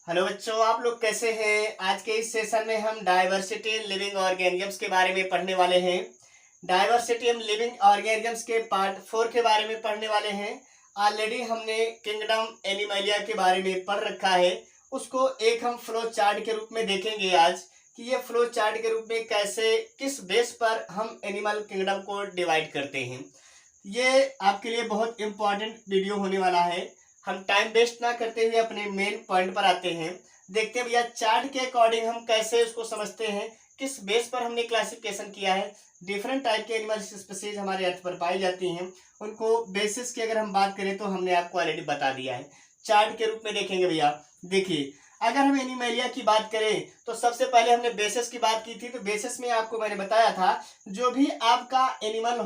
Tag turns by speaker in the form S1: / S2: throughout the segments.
S1: Hello बच्चों, आप लोग कैसे हैं। आज के इस सेशन में हम डाइवर्सिटी इन लिविंग ऑर्गेनिजम्स के बारे में पढ़ने वाले हैं। डाइवर्सिटी इन लिविंग ऑर्गेनिजम्स के पार्ट 4 के बारे में पढ़ने वाले हैं। ऑलरेडी हमने किंगडम एनिमलिया के बारे में पढ़ रखा है। उसको एक हम फ्लो चार्ट के रूप में देखेंगे आज कि ये फ्लो चार्ट के रूप में कैसे किस बेस पर हम एनिमल किंगडम को डिवाइड करते हैं। ये आपके लिए बहुत इंपॉर्टेंट वीडियो होने वाला है। हम टाइम वेस्ट ना करते हुए अपने मेन पॉइंट पर आते हैं। देखते हैं भैया चार्ट के अकॉर्डिंग हम कैसे उसको समझते हैं, किस बेस पर हमने क्लासिफिकेशन किया है। डिफरेंट टाइप के एनिमल स्पीसीज हमारे अर्थ पर पाई जाती हैं, उनको बेसिस की अगर हम बात करें तो हमने आपको ऑलरेडी बता दिया है। चार्ट के रूप में देखेंगे भैया। देखिए, अगर हम एनिमलिया की बात करें तो सबसे पहले हमने बेसिस की बात की थी। तो बेसिस में आपको मैंने बताया था जो भी आपका एनिमल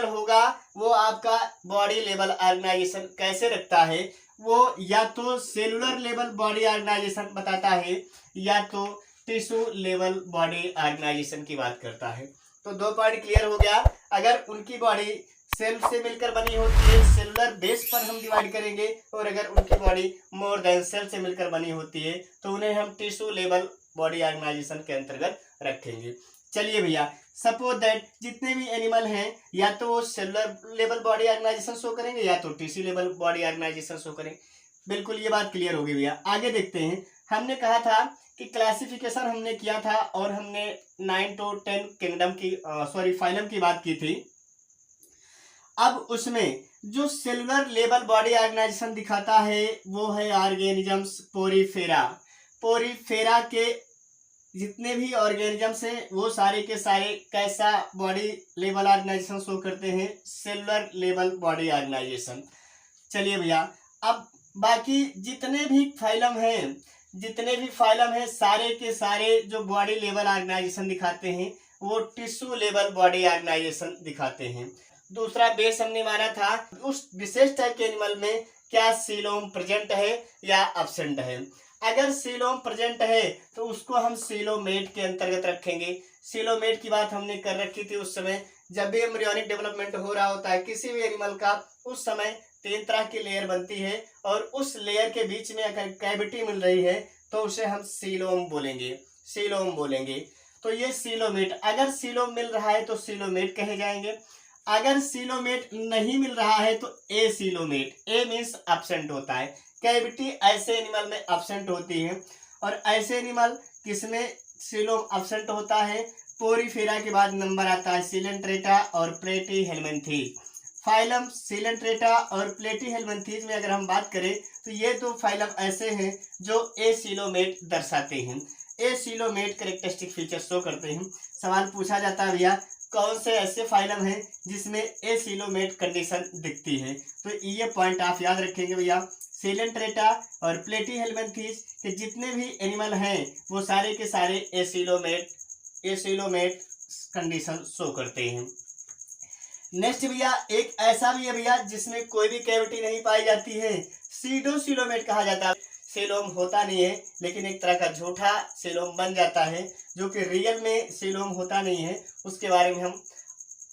S1: होगा वो आपका बॉडी लेवल ऑर्गेनाइजेशन कैसे रखता है। वो या तो सेलुलर लेवल बॉडी ऑर्गेनाइजेशन बताता है या तो टिश्यू लेवल बॉडी ऑर्गेनाइजेशन की बात करता है। तो दो पॉइंट क्लियर हो गया। अगर उनकी बॉडी सेल से मिलकर बनी होती है, सेलुलर बेस पर हम डिवाइड करेंगे, और अगर उनकी बॉडी मोर देन सेल से मिलकर बनी होती है तो उन्हें हम टिश्यू लेवल बॉडी ऑर्गेनाइजेशन के अंतर्गत रखेंगे। चलिए भैया, सपोज दैट जितने भी एनिमल हैं या तो वो cellular level body organization show करेंगे या तो tissue level body organization show करेंगे। बिल्कुल ये बात क्लियर होगी भैया। आगे देखते हैं। हमने कहा था कि क्लासिफिकेशन हमने किया था और हमने 9 to 10 किंगडम की फाइलम की बात की थी। अब उसमें जो सेलुलर लेवल बॉडी ऑर्गेनाइजेशन दिखाता है वो है ऑर्गेनिजम्स पोरीफेरा। पोरीफेरा के जितने भी ऑर्गेनिजम्स हैं वो सारे के सारे कैसा बॉडी लेवल ऑर्गेनाइजेशन शो करते हैं, सेलुलर लेवल बॉडी ऑर्गेनाइजेशन। चलिए भैया, अब बाकी जितने भी फाइलम हैं सारे के सारे जो बॉडी लेवल ऑर्गेनाइजेशन दिखाते हैं वो टिश्यू लेवल बॉडी ऑर्गेनाइजेशन दिखाते हैं। दूसरा बेस हमने माना था उस विशेष टाइप के एनिमल में क्या सीलोम प्रेजेंट है या अब्सेंट है। अगर सीलोम प्रेजेंट है तो उसको हम सीलोमेट के अंतर्गत रखेंगे। सीलोमेट की बात हमने कर रखी थी उस समय, जब भी एम्ब्रियोनिक डेवलपमेंट हो रहा होता है किसी भी एनिमल का, उस समय 3 तरह की लेयर बनती है और उस लेयर के बीच में अगर कैविटी मिल रही है तो उसे हम सीलोम बोलेंगे। तो ये सीलोमेट, अगर सीलोम मिल रहा है तो सीलोमेट कहे जाएंगे। अगर सीलोमेट नहीं मिल रहा है तो ए सीलोमेट, ए मीन्स एब्सेंट होता है। कैविटी ऐसे एनिमल में एब्सेंट होती है। और ऐसे एनिमल किसमें सीलोम एब्सेंट होता है, पोरीफेरा के बाद नंबर आता है सिलेंट्रेटा और प्लेटीहेल्मिन्थीज। फाइलम सिलेंट्रेटा और प्लेटीहेल्मिन्थीज में अगर हम बात करें तो ये दो फाइलम ऐसे हैं जो ए सीलोमेट दर्शाते हैं। ए सीलोमेट कैरेक्टरिस्टिक फीचर शो करते हैं। सवाल पूछा जाता है भैया कौन से ऐसे फाइलम हैं जिसमें ए सीलोमेट कंडीशन दिखती है। तो ये पॉइंट आप याद रखेंगे भैया। सिलेंट्रेटा और प्लेटीहेल्मिन्थीज के जितने भी एनिमल हैं वो सारे के सारे ए सीलोमेट कंडीशन शो करते हैं। नेक्स्ट भैया, एक ऐसा भी है भैया जिसमें कोई भी कैविटी नहीं पाई जाती है, सीडो सीलोमेट कहा जाता है। सीलोम होता नहीं है लेकिन एक तरह का झूठा सीलोम बन जाता है, जो कि रियल में सीलोम होता नहीं है। उसके बारे में हम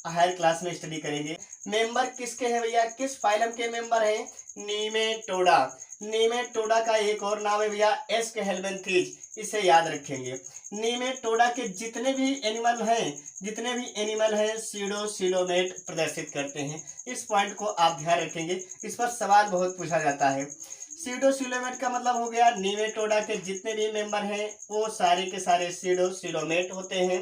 S1: हायर क्लास में स्टडी करेंगे। मेंबर किसके हैं भैया, किस फाइलम के मेंबर हैं, नीमेटोडा। नीमेटोडा का एक और नाम है भैया एस्केहेल्मिन्थीज, इसे याद रखेंगे। नीमेटोडा के जितने भी एनिमल हैं सीडो सीलोमेट प्रदर्शित करते हैं। इस पॉइंट को आप ध्यान रखेंगे, इस पर सवाल बहुत पूछा जाता है। सीडो सीलोमेट का मतलब हो गया नीमेटोडा के जितने भी मेंबर हैं वो सारे के सारे सीडो सीलोमेट होते हैं।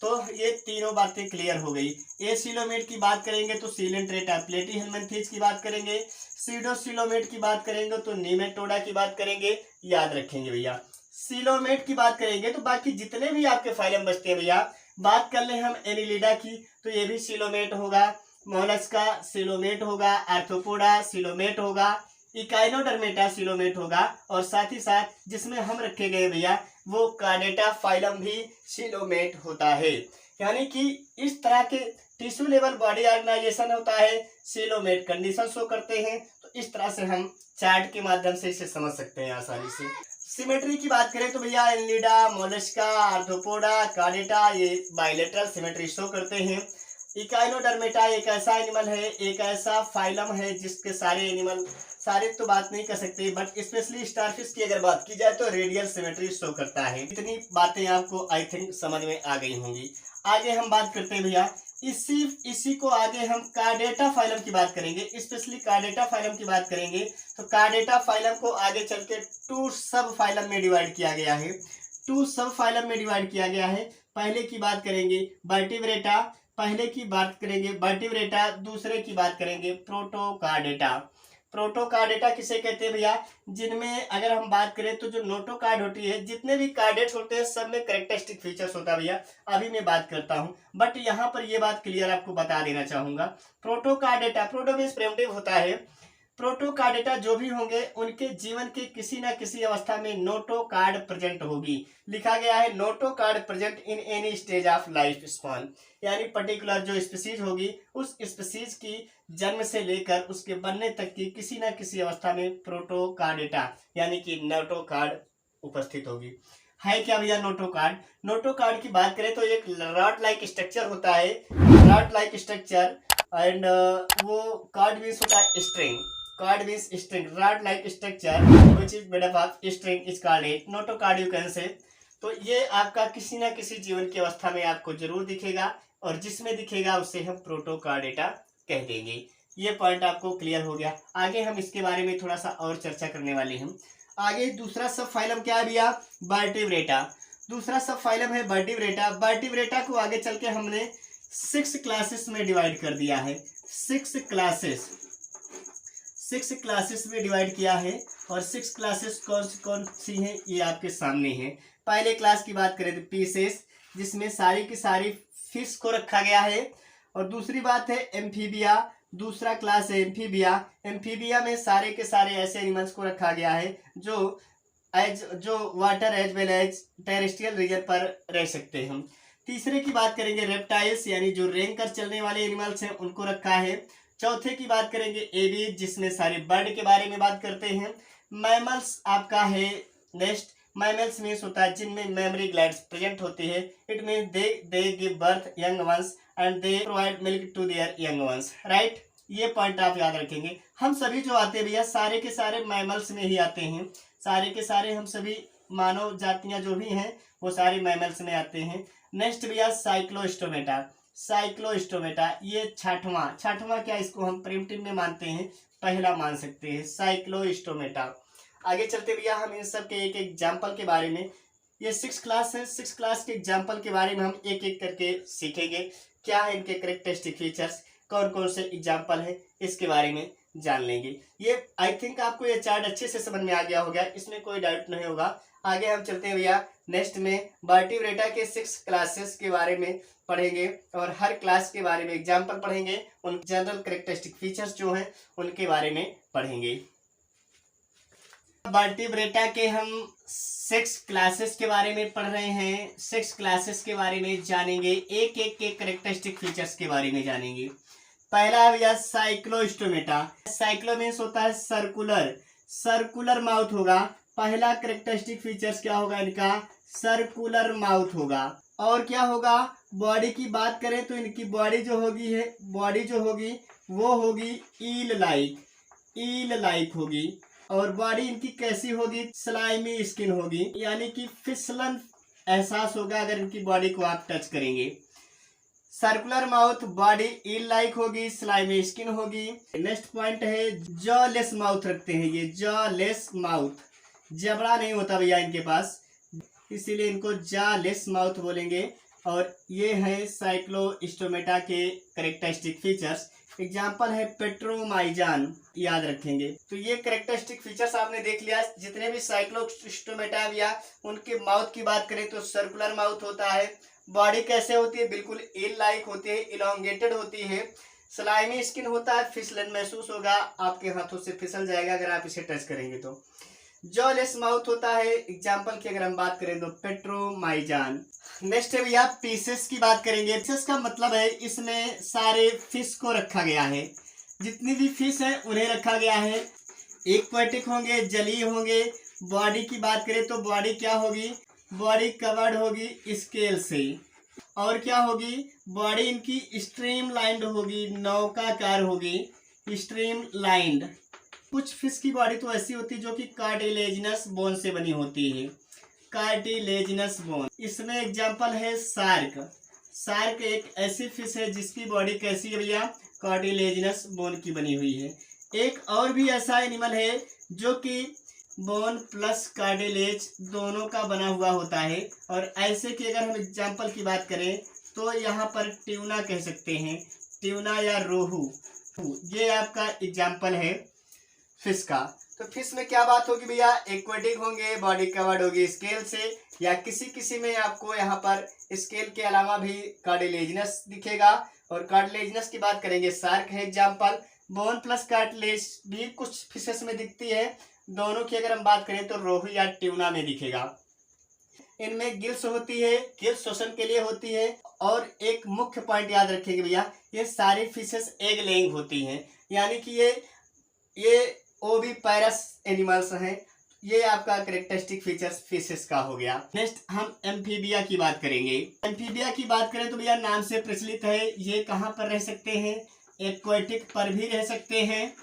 S1: तो ये तीनों बातें क्लियर हो गई। ए सीलोमेट की बात करेंगे तो सिलेंट्रेटा प्लेटीहेल्मिन्थीज की बात करेंगे, सीडो सीलोमेट की बात करेंगे तो नीमेटोडा की बात करेंगे। याद रखेंगे भैया। सीलोमेट की बात करेंगे तो बाकी जितने भी आपके फाइलम बचते हैं भैया, बात कर ले हम एनिलिडा की तो ये भी सीलोमेट होगा, मोलस्का सीलोमेट होगा, आर्थ्रोपोडा सीलोमेट होगा, इकाइनोडर्मेटा सीलोमेट होगा, और साथ ही साथ जिसमें हम रखे गए भैया वो कार्डेटा फाइलम भी सीलोमेट होता है। यानी कि इस तरह के टिश्यू लेवल बॉडी ऑर्गेनाइजेशन होता है, सीलोमेट कंडीशन शो करते हैं। तो इस तरह से हम चार्ट के माध्यम से इसे समझ सकते हैं आसानी से। सिमेट्री की बात करें तो भैया एनिलिडा, मोलस्का, आर्थ्रोपोडा, कार्डेटा ये बाइलेटरल सिमेट्री शो करते हैं। इकाइनोडर्मेटा एक ऐसा एनिमल है, एक ऐसा फाइलम है जिसके सारे एनिमल सारे तो बात नहीं कर सकते, बट स्पेशली स्टारफिश की अगर बात की जाए तो रेडियल सिमेट्री शो करता है। इतनी बातें आपको आई थिंक समझ में आ गई होंगी। आगे हम बात करते हैं भैया, इसी को आगे हम कार्डेटा फाइलम की बात करेंगे, स्पेशली कार्डेटा फाइलम की बात करेंगे। तो कार्डेटा फाइलम को आगे चल के 2 सब फाइलम में डिवाइड किया गया है, 2 सब फाइलम में डिवाइड किया गया है। पहले की बात करेंगे वर्टिब्रेटा, दूसरे की बात करेंगे प्रोटोकार्डेटा। प्रोटोकार्डेटा किसे कहते हैं भैया, जिनमें अगर हम बात करें तो जो नोटोकार्ड होती है, जितने भी कार्डेट्स होते हैं सब में कैरेक्टरिस्टिक फीचर्स होता है भैया, अभी मैं बात करता हूं, बट यहाँ पर ये बात क्लियर आपको बता देना चाहूंगा। प्रोटोकार्डेटा, प्रोटो मींस प्रिमिटिव होता है, प्रोटोकार्डेटा जो भी होंगे उनके जीवन के किसी न किसी अवस्था में नोटोकार्ड प्रेजेंट होगी। लिखा गया है notochord present in any stage of life spawn, यानी पर्टिकुलर जो स्पीसीज होगी उस स्पीसीज की जन्म से लेकर उसके बनने तक की किसी न किसी अवस्था में प्रोटोकार्डेटा यानी कि नोटोकार्ड उपस्थित होगी। है क्या भैया नोटोकार्ड? नोटोकार्ड की बात करें तो एक रॉड लाइक स्ट्रक्चर होता है, रॉड लाइक स्ट्रक्चर, एंड वो कार्ड मीन्स होता है string, card means string, rod like structure which is made up of string is called a notochord you can say. तो ये आपका किसी न किसी जीवन की अवस्था में आपको जरूर दिखेगा, और जिसमें दिखेगा उसे हम प्रोटोकार्डेटा कह देंगे। ये पॉइंट आपको क्लियर हो गया। आगे हम इसके बारे में थोड़ा सा और चर्चा करने वाले हैं। आगे दूसरा सब फाइलम क्या है भैया, वर्टिब्रेटा। दूसरा सब फाइलम है वर्टिब्रेटा। वर्टिब्रेटा को आगे चल के हमने 6 क्लासेस में डिवाइड कर दिया है, 6 क्लासेस में डिवाइड किया है, और 6 क्लासेस कौन सी हैं ये आपके सामने हैं। पहले क्लास की बात करें तो पीसेस, जिसमें सारी की सारी फिश को रखा गया है, और दूसरी बात है एम्फीबिया, दूसरा क्लास है एम्फीबिया। एम्फीबिया में सारे के सारे ऐसे एनिमल्स को रखा गया है जो water as well as terrestrial region पर रह सकते हैं। तीसरे की बात करेंगे रेप्टाइल्स, यानी जो रेंग कर चलने वाले एनिमल्स हैं उनको रखा है। चौथे की बात करेंगे एवीज, जिसमें सारे बर्ड के बारे में बात करते हैं। मैमल्स आपका है नेक्स्ट। मैमल्स मीन्स होता है जिनमें मेमोरी ग्लैंड्स प्रेजेंट होती है, it means they give birth young ones and they provide milk to their young ones, right. ये पॉइंट आप याद रखेंगे। हम सभी जो आते हैं भैया सारे के सारे मैमल्स में ही आते हैं, सारे के सारे हम सभी मानव जातियां जो भी हैं वो सारे मैमल्स में आते हैं। नेक्स्ट भैया साइक्लोस्टोमेटा। साइक्लोस्टोमेटा ये छठवां क्या, इसको हम प्रिमिटिव में मानते हैं, पहला मान सकते हैं साइक्लोस्टोमेटा। आगे चलते भैया हम इन सब के एक एग्जाम्पल के बारे में, ये 6 क्लास है, 6 क्लास के एग्जाम्पल के बारे में हम एक एक करके सीखेंगे। क्या है इनके कैरेक्टरिस्टिक फीचर्स, कौन कौन से एग्जाम्पल है, इसके बारे में जान लेंगे। ये आई थिंक आपको ये चार्ट अच्छे से समझ में आ गया होगा, इसमें कोई डाउट नहीं होगा। आगे हम चलते हैं भैया नेक्स्ट में वर्टिब्रेटा के 6 क्लासेस के बारे में पढ़ेंगे, और हर क्लास के बारे में एग्जाम्पल पढ़ेंगे, उन जनरल कैरेक्टरिस्टिक फीचर्स जो हैं उनके बारे में पढ़ेंगे। वर्टिब्रेटा के हम 6 क्लासेस के बारे में पढ़ रहे हैं, 6 क्लासेस के बारे में जानेंगे, एक एक के कैरेक्टरिस्टिक फीचर्स के बारे में जानेंगे। पहला है भैया साइक्लोस्टोमेटा। साइक्लो मीन्स होता है सर्कुलर माउथ होगा। पहला कैरेक्टरिस्टिक फीचर्स क्या होगा इनका, सर्कुलर माउथ होगा। और क्या होगा, बॉडी की बात करें तो इनकी बॉडी जो होगी वो होगी ईल लाइक होगी, और बॉडी इनकी कैसी होगी, स्लाइमी स्किन होगी, यानी कि फिसलन एहसास होगा अगर इनकी बॉडी को आप टच करेंगे। Circular mouth, body eel like होगी, स्लाइमी स्किन होगी। नेक्स्ट पॉइंट है जॉलेस माउथ रखते हैं, ये जॉलेस माउथ, जबड़ा नहीं होता भैया इनके पास, इसीलिए इनको जॉलेस माउथ बोलेंगे। और ये है साइक्लोस्टोमेटा के कैरेक्टरिस्टिक फीचर्स। एग्जाम्पल है पेट्रोमाइजान, याद रखेंगे। तो ये कैरेक्टरिस्टिक फीचर्स आपने देख लिया। जितने भी साइक्लोस्टोमेटा है भैया उनके माउथ की बात करें तो सर्कुलर माउथ होता है। बॉडी कैसे होती है, बिल्कुल ईल लाइक होती है, इलोंगेटेड होती है। स्लाइमी स्किन होता है, फिसलन महसूस होगा, आपके हाथों से फिसल जाएगा अगर आप इसे टच करेंगे तो। जॉलेस माउथ होता है, एग्जाम्पल की अगर हम बात करें तो पेट्रोमाइजान। नेक्स्ट है भैया पीसेस की बात करेंगे। पीसेस का मतलब है इसमें सारे फिश को रखा गया है, जितनी भी फिश है उन्हें रखा गया है। एक्वेटिक होंगे, जलीय होंगे। बॉडी की बात करें तो बॉडी क्या होगी, बॉडी कवर्ड होगी स्केल से। और क्या होगी, बॉडी इनकी स्ट्रीम लाइंड होगी, नौकाकार होगी, स्ट्रीम लाइंड। कुछ फिश की बॉडी तो ऐसी होती है जो कि कार्टिलेजिनस बोन से बनी होती है, कार्टिलेजिनस बोन। इसमें एग्जांपल है शार्क। शार्क एक ऐसी फिश है जिसकी बॉडी कैसी है भैया, कार्टिलेजिनस बोन की बनी हुई है। एक और भी ऐसा एनिमल है जो कि बोन प्लस कार्टिलेज दोनों का बना हुआ होता है। और ऐसे की अगर हम एग्जांपल की बात करें तो यहाँ पर ट्यूना कह सकते हैं, ट्यूना या रोहू, ये आपका एग्जांपल है फिश का। तो फिश में क्या बात होगी भैया, एक्वेटिक होंगे, बॉडी कवर्ड होगी स्केल से, या किसी किसी में आपको यहाँ पर स्केल के अलावा भी कार्टिलेजिनस दिखेगा। और कार्टिलेजिनस की बात करेंगे, शार्क है एग्जांपल। बोन प्लस कार्टिलेज भी कुछ फिशेस में दिखती है। दोनों की अगर हम बात करें तो रोहू या ट्यूना में दिखेगा। इनमें गिल्स होती है, गिल्स शोषण के लिए होती है। और एक मुख्य पॉइंट याद रखेंगे भैया, ये सारी फिशेस एग लेइंग होती हैं, यानी कि ये ओविपाइरस एनिमल्स हैं। ये आपका कैरेक्टरिस्टिक फीचर्स फिशेस का हो गया। नेक्स्ट हम एम्फीबिया की बात करेंगे। एम्फीबिया की बात करें तो भैया नाम से प्रचलित है, ये कहाँ पर रह सकते हैं, एक्वेटिक पर भी रह सकते हैं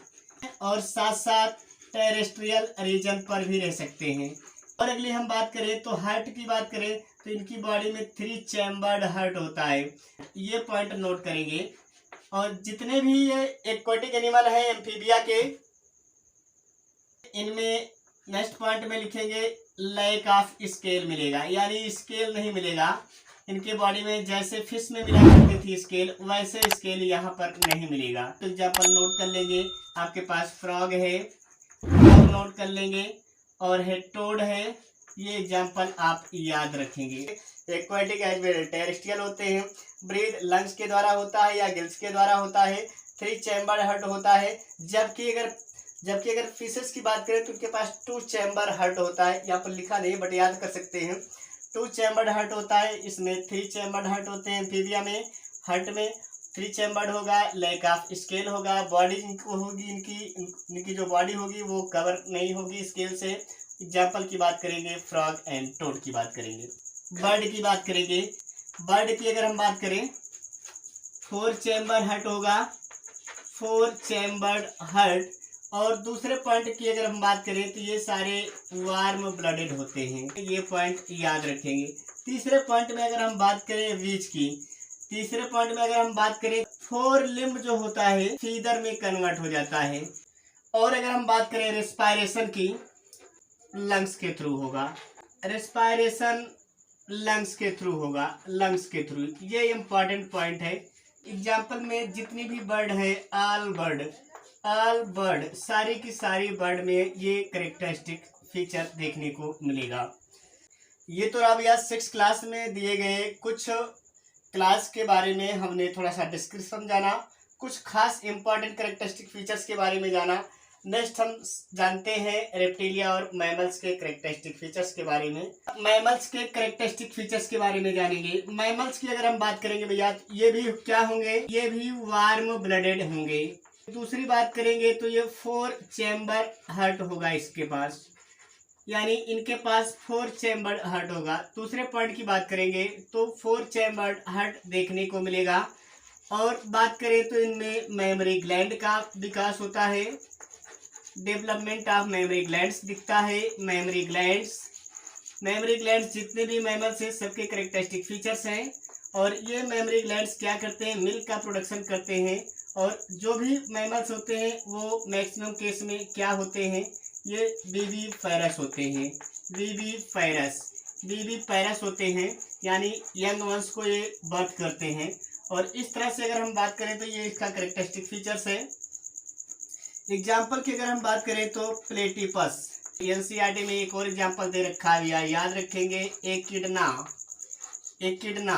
S1: और साथ साथ टेरेस्ट्रियल रीजन पर भी रह सकते हैं। और अगली हम बात करें तो हार्ट की बात करें तो इनकी बॉडी में 3 चैम्बर्ड हार्ट होता है, ये पॉइंट नोट करेंगे। और जितने भी ये एक्वेटिक एनिमल है एम्फीबिया के, इनमें नेक्स्ट पॉइंट में लिखेंगे लैक ऑफ स्केल मिलेगा, यानी स्केल नहीं मिलेगा इनके बॉडी में। जैसे फिश में मिला करती थी स्केल, वैसे स्केल यहाँ पर नहीं मिलेगा। तो एग्जाम्पल नोट कर लेंगे, आपके पास फ्रॉग है, नोट कर लेंगे, और है टोड है, ये एग्जाम्पल आप याद रखेंगे। एक्वेटिक एज वेल टेरेस्ट्रियल होते हैं, ब्रीथ लंग्स के द्वारा होता है या गिल्स के द्वारा होता है, 3 चैम्बर हार्ट होता है। जबकि अगर फिशेस की बात करें तो उनके पास 2 चैम्बर हार्ट होता है, यहाँ पर लिखा नहीं बट याद कर सकते हैं। 2 चैम्बर हार्ट होता है, इसमें 3 चैम्बर हार्ट होते हैं एम्फीबिया में। हार्ट में 3 चैम्बर्ड होगा, लैक ऑफ स्केल होगा, बॉडी होगी इनकी जो बॉडी होगी वो कवर नहीं होगी स्केल से। एग्जाम्पल की बात करेंगे फ्रॉग एंड टोड की बात करेंगे। बर्ड की बात करेंगे, बर्ड की अगर हम बात करें 4 चैम्बर हार्ट होगा, 4 चैम्बर्ड हार्ट। और दूसरे पॉइंट की अगर हम बात करें तो ये सारे वार्म ब्लडेड होते हैं, ये पॉइंट याद रखेंगे। तीसरे पॉइंट में अगर हम बात करें वीच की, तीसरे पॉइंट में अगर हम बात करें 4 लिम्ब जो होता है फीदर में कन्वर्ट हो जाता है। और अगर हम बात करें रेस्पायरेशन की, लंग्स के थ्रू होगा, रेस्पायरेशन लंग्स के थ्रू होगा, लंग्स के थ्रू, ये इंपॉर्टेंट पॉइंट है। एग्जाम्पल में जितनी भी बर्ड है, ऑल बर्ड, सारी की सारी बर्ड में ये कैरेक्टरिस्टिक फीचर देखने को मिलेगा। ये तो अब यार 6 क्लास में दिए गए कुछ क्लास के बारे में हमने थोड़ा सा डिस्क्रिप्शन जाना, कुछ खास इंपॉर्टेंट कैरेक्टरिस्टिक फीचर्स के बारे में जाना। नेक्स्ट हम जानते हैं रेप्टिलिया और मैमल्स के कैरेक्टरिस्टिक फीचर्स के बारे में। मैमल्स के कैरेक्टरिस्टिक फीचर्स के बारे में जानेंगे। मैमल्स की अगर हम बात करेंगे भैया, ये भी क्या होंगे, ये भी वार्म ब्लडेड होंगे। दूसरी बात करेंगे तो ये 4 चैम्बर हार्ट होगा इसके पास, यानी इनके पास 4 चैम्बर्ड हार्ट होगा। दूसरे पॉइंट की बात करेंगे तो 4 चैम्बर्ड हार्ट देखने को मिलेगा। और बात करें तो इनमें मेमोरी ग्लैंड का विकास होता है, डेवलपमेंट ऑफ मेमोरी ग्लैंड्स दिखता है। मेमोरी ग्लैंड्स जितने भी मैमल्स हैं सबके कैरेक्टरिस्टिक फीचर्स हैं। और ये मेमोरी ग्लैंड्स क्या करते हैं, मिल्क का प्रोडक्शन करते हैं। और जो भी मैमल्स होते हैं वो मैक्सिमम केस में क्या होते हैं, ये विविपाइरस होते हैं, विविपाइरस होते हैं, यानी यंग वंस को ये बर्थ करते हैं। और इस तरह से अगर हम बात करें तो ये इसका कैरेक्टरिस्टिक फीचर्स है। एग्जाम्पल की अगर हम बात करें तो प्लेटिपस, एनसीईआरटी में एक और एग्जाम्पल दे रखा है, याद रखेंगे। एकिडना,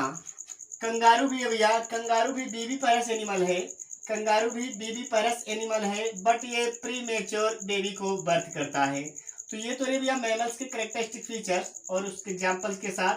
S1: कंगारू भी है भैया, कंगारू भी विविपाइरस एनिमल है, कंगारू भी विविपाइरस एनिमल है, बट ये प्रीमेच्योर बेबी को बर्थ करता है। तो ये तो रहे भैया मैमल्स के कैरेक्टरिस्टिक फीचर्स। और उसके एग्जाम्पल्स के साथ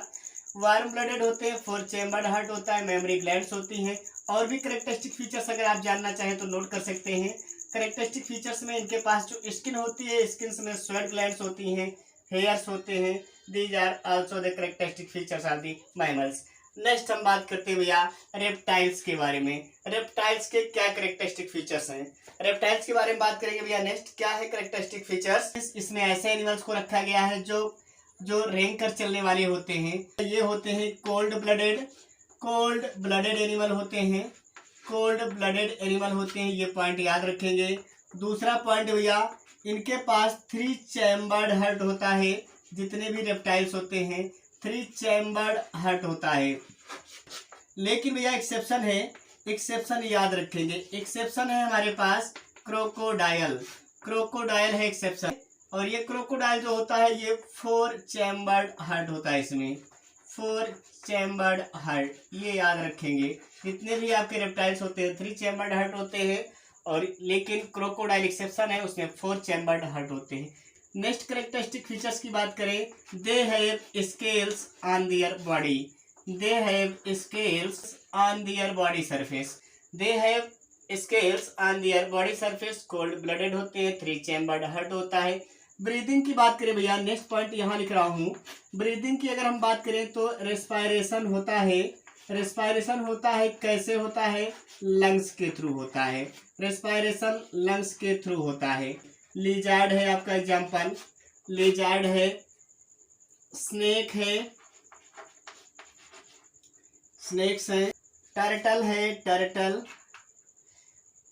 S1: वार्म ब्लडेड होते हैं, 4 चैम्बर्ड हार्ट होता है, मेमोरी ग्लैंड्स होती हैं। और भी कैरेक्टरिस्टिक फीचर्स अगर आप जानना चाहें तो नोट कर सकते हैं। कैरेक्टरिस्टिक फीचर्स में इनके पास जो स्किन होती है, स्किन में स्वेट ग्लैंड्स होती हैं, हेयर्स होते हैं। These are also the characteristic features of the mammals. Next हम बात करते हैं भैया रेप्टाइल्स के बारे में। रेप्टाइल्स के क्या कैरेक्टरिस्टिक फीचर्स हैं, रेप्टाइल्स के बारे में बात करेंगे भैया। नेक्स्ट क्या है कैरेक्टरिस्टिक फीचर्स, इसमें ऐसे एनिमल्स को रखा गया है जो रेंग कर चलने वाले होते हैं। ये होते हैं कोल्ड ब्लडेड एनिमल होते हैं, कोल्ड ब्लडेड एनिमल होते हैं, ये पॉइंट याद रखेंगे। दूसरा पॉइंट भैया, इनके पास 3 चैम्बर्ड हार्ट होता है। जितने भी रेप्टाइल्स होते हैं 3 चैम्बर्ड हार्ट होता है। लेकिन भैया एक्सेप्शन है, एक्सेप्शन याद रखेंगे। एक्सेप्शन है हमारे पास क्रोकोडाइल है एक्सेप्शन। और ये क्रोकोडाइल जो होता है ये 4 चैम्बर्ड हार्ट होता है, इसमें 4 चैम्बर्ड हार्ट, ये याद रखेंगे। जितने भी आपके रेप्टाइल्स होते हैं 3 चैम्बर्ड हार्ट होते हैं, और लेकिन क्रोकोडाइल एक्सेप्शन है, उसमें 4 चैम्बर्ड हार्ट होते हैं। नेक्स्ट कैरेक्टरिस्टिक फीचर्स की बात करें, they have scales on their body, they have scales on their body surface, they have scales on their body surface, cold blooded होते हैं, 3 चैम्बर्ड हार्ट होता है। ब्रीदिंग की बात करें भैया, नेक्स्ट पॉइंट यहाँ लिख रहा हूँ। ब्रीदिंग की अगर हम बात करें तो रेस्पायरेशन होता है, रेस्पायरेशन होता है कैसे होता है, लंग्स के थ्रू होता है, रेस्पायरेशन लंग्स के थ्रू होता है। लिजार्ड है आपका एग्जाम्पल, लिजार्ड है, स्नेक है, स्नेक्स है, टर्टल है,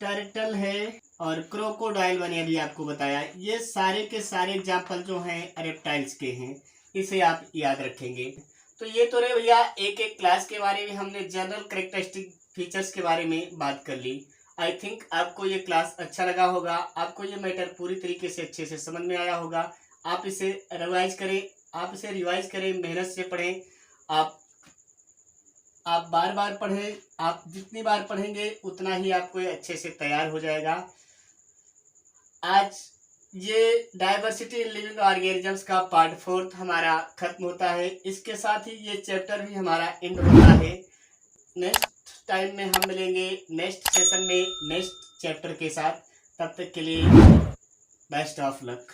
S1: टर्टल है, और क्रोकोडाइल मैंने अभी आपको बताया। ये सारे के सारे एग्जाम्पल जो हैं रेप्टाइल्स के हैं, इसे आप याद रखेंगे। तो ये तो रहे भैया एक एक क्लास के बारे में, हमने जनरल कैरेक्टरिस्टिक फीचर्स के बारे में बात कर ली। आई थिंक आपको ये क्लास अच्छा लगा होगा, आपको ये मैटर पूरी तरीके से अच्छे से समझ में आया होगा। आप इसे रिवाइज करें, मेहनत से पढ़ें, आप बार बार पढ़ें। आप जितनी बार पढ़ेंगे उतना ही आपको ये अच्छे से तैयार हो जाएगा। आज ये डाइवर्सिटी इन लिविंग ऑर्गेनिजम्स का पार्ट 4 हमारा खत्म होता है। इसके साथ ही ये चैप्टर भी हमारा एंड होता है। नेक्स्ट टाइम में हम मिलेंगे नेक्स्ट सेशन में नेक्स्ट चैप्टर के साथ। तब तक के लिए बेस्ट ऑफ लक।